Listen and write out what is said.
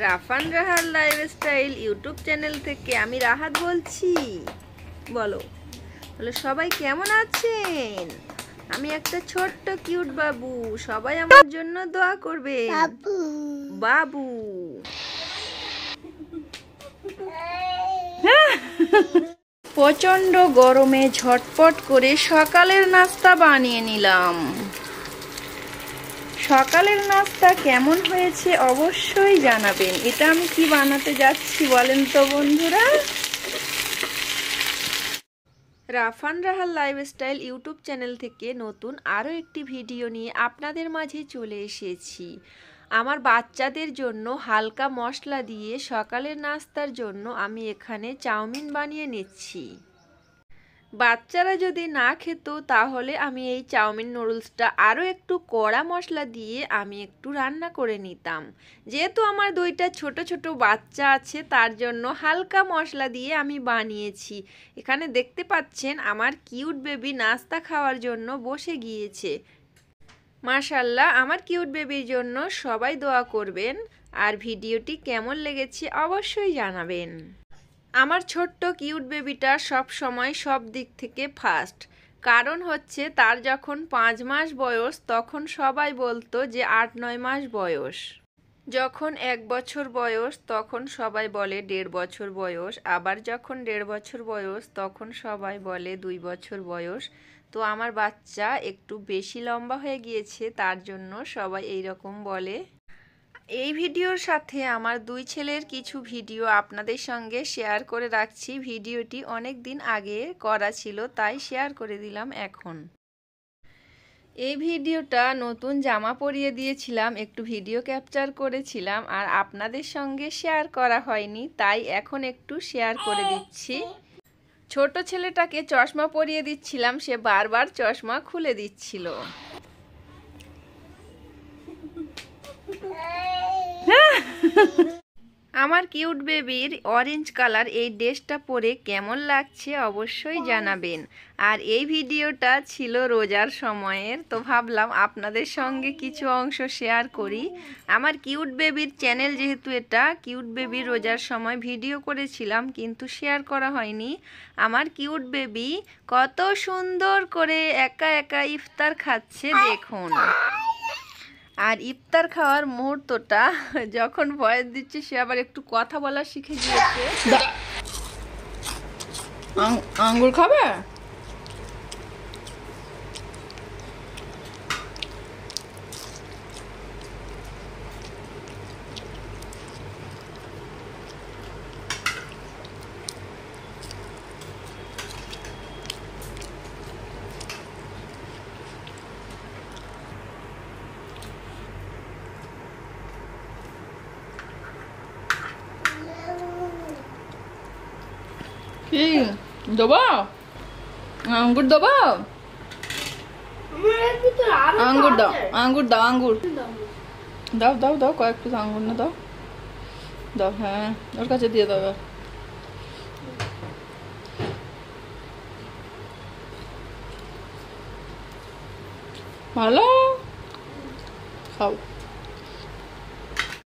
Rafan রাহার lifestyle YouTube channel থেকে আমি রাহাত বলছি। বলো সবাই কেমন আছেন? আমি একটা ছোট্ট কিউট বাবু, সবাই আমার জন্য দোয়া করবে। বাবু প্রচন্ড গরমে ঝটপট করে সকালের নাস্তা বানিয়ে নিলাম। সকালের নাস্তা কেমন হয়েছে অবশ্যই জানাবেন। এটা আমি কি বানাতে যাচ্ছি বলেন তো বন্ধুরা? রাফান রাহার লাইফস্টাইল ইউটিউব চ্যানেল থেকে নতুন আরও একটি ভিডিও নিয়ে আপনাদের মাঝে চলে এসেছি। আমার বাচ্চাদের জন্য হালকা মশলা দিয়ে সকালের নাস্তার জন্য আমি এখানে চাউমিন বানিয়ে নিচ্ছি। বাচ্চারা যদি না খেত তাহলে আমি এই চাউমিন নুডলসটা আরও একটু কড়া মশলা দিয়ে আমি একটু রান্না করে নিতাম। যেহেতু আমার দুইটা ছোট ছোট বাচ্চা আছে তার জন্য হালকা মশলা দিয়ে আমি বানিয়েছি। এখানে দেখতে পাচ্ছেন আমার কিউট বেবি নাস্তা খাওয়ার জন্য বসে গিয়েছে। মাশাআল্লাহ, আমার কিউট বেবির জন্য সবাই দোয়া করবেন। আর ভিডিওটি কেমন লেগেছে অবশ্যই জানাবেন। আমার ছোট্ট কিউট বেবিটা সব সময় সব দিক থেকে ফার্স্ট। কারণ হচ্ছে তার যখন 5 মাস বয়স তখন সবাই বলতো যে 8-9 মাস বয়স, যখন 1 বছর বয়স তখন সবাই বলে 1.5 বছর বয়স, আবার যখন 1.5 বছর বয়স তখন সবাই বলে 2 বছর বয়স। তো আমার বাচ্চা একটু বেশি লম্বা হয়ে গিয়েছে তার জন্য সবাই এই রকম বলে। এই ভিডিওর সাথে আমার 2 ছেলের কিছু ভিডিও আপনাদের সঙ্গে শেয়ার করে রাখছি। ভিডিওটি অনেক দিন আগে করা ছিল তাই শেয়ার করে দিলাম এখন। এই ভিডিওটা নতুন জামা পরিয়ে দিয়েছিলাম, একটু ভিডিও ক্যাপচার করেছিলাম আর আপনাদের সঙ্গে শেয়ার করা হয়নি তাই এখন একটু শেয়ার করে দিচ্ছি। ছোট ছেলেটাকে চশমা পরিয়ে দিচ্ছিলাম, সে বারবার চশমা খুলে দিচ্ছিল। আমার কিউট বেবির অরেঞ্জ কালার এই ড্রেসটা পরে কেমন লাগছে অবশ্যই জানাবেন। আর এই ভিডিওটা ছিল রোজার সময়ের, তো ভাবলাম আপনাদের সঙ্গে কিছু অংশ শেয়ার করি। আমার কিউট বেবির চ্যানেল যেহেতু এটা, কিউট বেবির রোজার সময় ভিডিও করেছিলাম কিন্তু শেয়ার করা হয়নি। আমার কিউট বেবি কত সুন্দর করে একা একা ইফতার খাচ্ছে দেখুন। আর ইফতার খাওয়ার মুহূর্তটা যখন ভয়েস দিচ্ছে সে আবার একটু কথা বলা শিখে গিয়েছে। আঙ্গুর খাবে? কি দেবো? আঙ্গুর দেবো? আঙ্গুর দাও, আঙ্গুর দাও, আঙ্গুর দাও দাও দাও, কয়েক পিস আঙ্গুর না দাও দাও। হ্যাঁ ওর কাছে দিয়ে দাও। ভালো খাও।